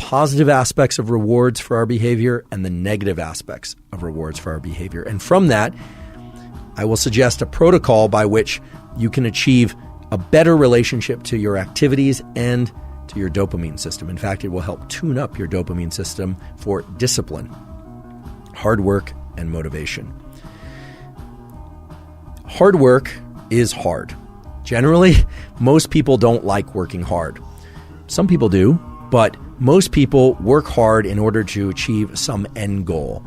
positive aspects of rewards for our behavior and the negative aspects of rewards for our behavior. And from that, I will suggest a protocol by which you can achieve a better relationship to your activities and to your dopamine system. In fact, it will help tune up your dopamine system for discipline, hard work, and motivation. Hard work is hard. Generally, most people don't like working hard. Some people do, but most people work hard in order to achieve some end goal.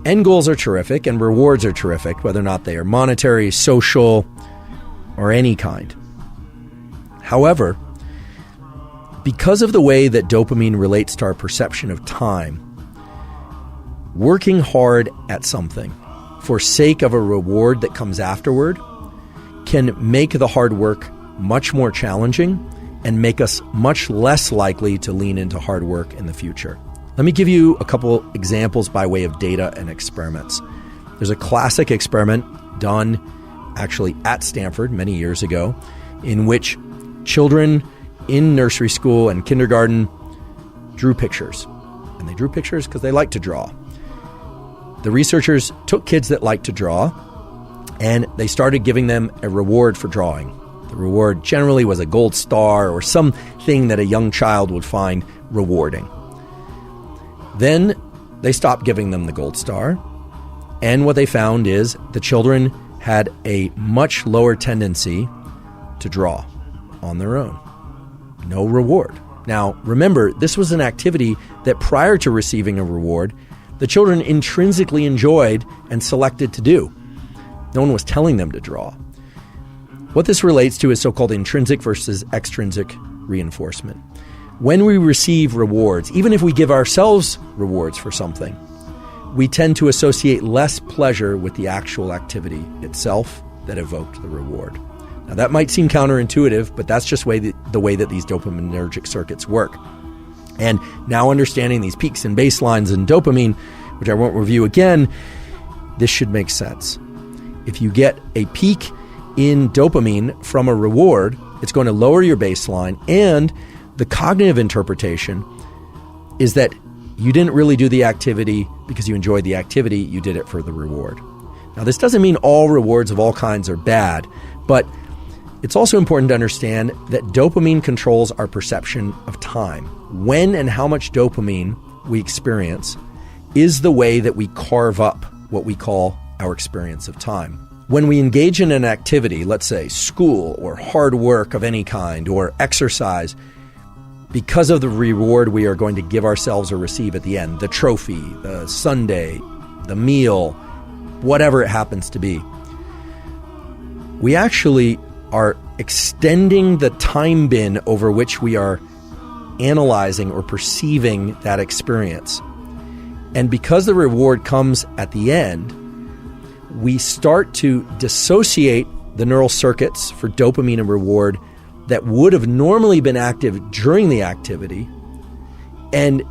End goals are terrific and rewards are terrific, whether or not they are monetary, social, or any kind. However, because of the way that dopamine relates to our perception of time, working hard at something for sake of a reward that comes afterward can make the hard work much more challenging and make us much less likely to lean into hard work in the future. Let me give you a couple examples by way of data and experiments. There's a classic experiment done actually at Stanford many years ago in which children in nursery school and kindergarten drew pictures. And they drew pictures because they like to draw. The researchers took kids that like to draw and they started giving them a reward for drawing. The reward generally was a gold star or something that a young child would find rewarding. Then they stopped giving them the gold star, and what they found is the children had a much lower tendency to draw on their own. No reward. Now, remember, this was an activity that prior to receiving a reward, the children intrinsically enjoyed and selected to do. No one was telling them to draw. What this relates to is so-called intrinsic versus extrinsic reinforcement. When we receive rewards, even if we give ourselves rewards for something, we tend to associate less pleasure with the actual activity itself that evoked the reward. Now, that might seem counterintuitive, but that's just the way that these dopaminergic circuits work. And now understanding these peaks and baselines in dopamine, which I won't review again, this should make sense. If you get a peak in dopamine from a reward, it's going to lower your baseline, and the cognitive interpretation is that you didn't really do the activity because you enjoyed the activity, you did it for the reward. Now, this doesn't mean all rewards of all kinds are bad, but it's also important to understand that dopamine controls our perception of time. When and how much dopamine we experience is the way that we carve up what we call our experience of time. When we engage in an activity, let's say school or hard work of any kind or exercise, because of the reward we are going to give ourselves or receive at the end, the trophy, the sundae, the meal, whatever it happens to be, we actually are extending the time bin over which we are analyzing or perceiving that experience. And because the reward comes at the end, we start to dissociate the neural circuits for dopamine and reward that would have normally been active during the activity. And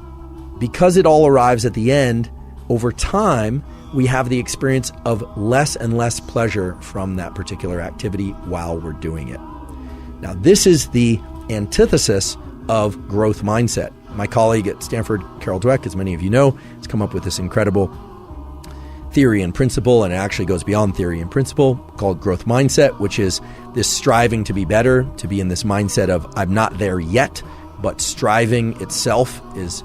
because it all arrives at the end, over time, we have the experience of less and less pleasure from that particular activity while we're doing it. Now, this is the antithesis of growth mindset. My colleague at Stanford, Carol Dweck, as many of you know, has come up with this incredible theory and principle, and it actually goes beyond theory and principle, called growth mindset, which is this striving to be better, to be in this mindset of I'm not there yet, but striving itself is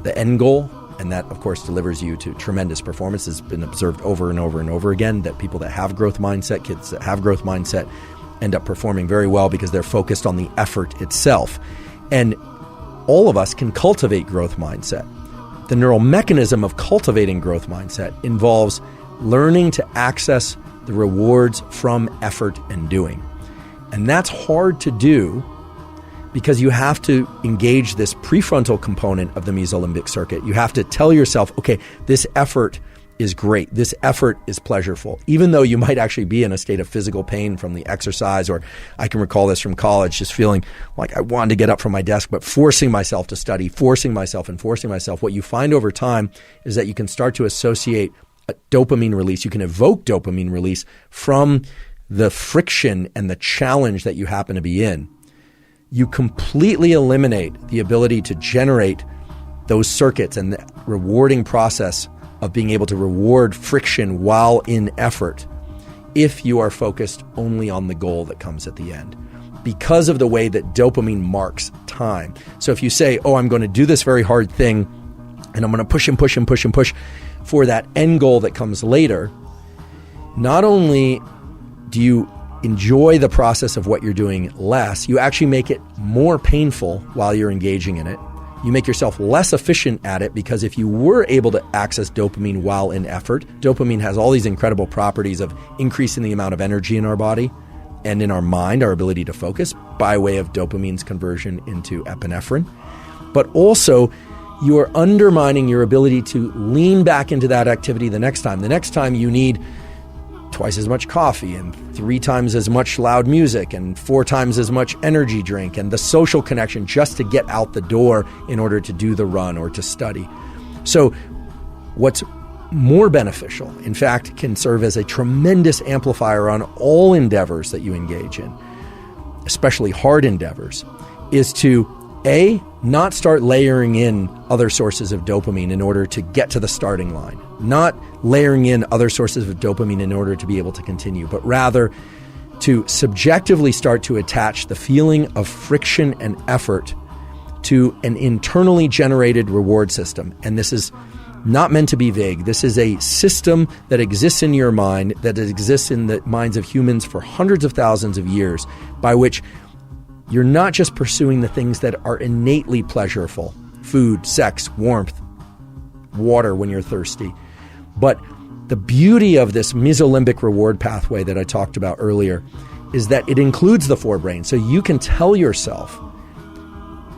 the end goal. And that, of course, delivers you to tremendous performance. It's been observed over and over and over again that people that have growth mindset, kids that have growth mindset, end up performing very well because they're focused on the effort itself. And all of us can cultivate growth mindset. The neural mechanism of cultivating growth mindset involves learning to access the rewards from effort and doing. And that's hard to do because you have to engage this prefrontal component of the mesolimbic circuit. You have to tell yourself, okay, this effort is great. This effort is pleasurable, even though you might actually be in a state of physical pain from the exercise, or I can recall this from college, just feeling like I wanted to get up from my desk, but forcing myself to study, forcing myself. What you find over time is that you can start to associate a dopamine release. You can evoke dopamine release from the friction and the challenge that you happen to be in. you completely eliminate the ability to generate those circuits and the rewarding process of being able to reward friction while in effort if you are focused only on the goal that comes at the end, because of the way that dopamine marks time. So if you say, oh, I'm going to do this very hard thing and I'm going to push and push and push and push for that end goal that comes later, not only do you enjoy the process of what you're doing less, you actually make it more painful while you're engaging in it. You make yourself less efficient at it, because if you were able to access dopamine while in effort, dopamine has all these incredible properties of increasing the amount of energy in our body and in our mind, our ability to focus by way of dopamine's conversion into epinephrine. But also, you are undermining your ability to lean back into that activity the next time. The next time you need twice as much coffee and 3 times as much loud music and 4 times as much energy drink and the social connection just to get out the door in order to do the run or to study. So what's more beneficial, in fact, can serve as a tremendous amplifier on all endeavors that you engage in, especially hard endeavors, is to not start layering in other sources of dopamine in order to get to the starting line, not layering in other sources of dopamine in order to be able to continue, but rather to subjectively start to attach the feeling of friction and effort to an internally generated reward system. And this is not meant to be vague. This is a system that exists in your mind, that exists in the minds of humans for hundreds of thousands of years, by which you're not just pursuing the things that are innately pleasurable, food, sex, warmth, water when you're thirsty, but the beauty of this mesolimbic reward pathway that I talked about earlier is that it includes the forebrain. So you can tell yourself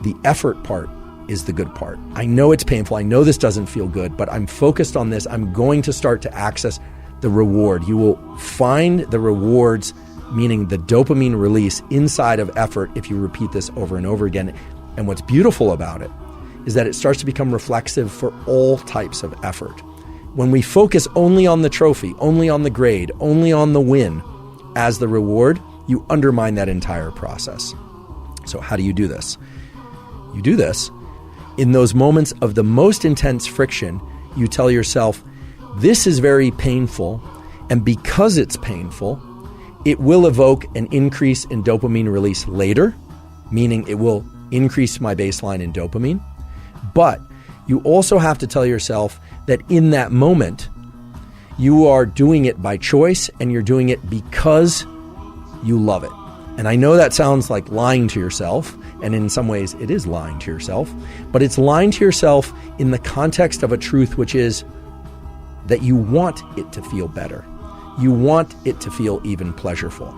the effort part is the good part. I know it's painful. I know this doesn't feel good, but I'm focused on this. I'm going to start to access the reward. You will find the rewards, meaning the dopamine release inside of effort, if you repeat this over and over again. And what's beautiful about it is that it starts to become reflexive for all types of effort. When we focus only on the trophy, only on the grade, only on the win as the reward, you undermine that entire process. So how do you do this? You do this in those moments of the most intense friction. You tell yourself, this is very painful, and because it's painful, it will evoke an increase in dopamine release later, meaning it will increase my baseline in dopamine. But you also have to tell yourself that in that moment, you are doing it by choice and you're doing it because you love it. And I know that sounds like lying to yourself, and in some ways it is lying to yourself, but it's lying to yourself in the context of a truth, which is that you want it to feel better. You want it to feel even pleasurable.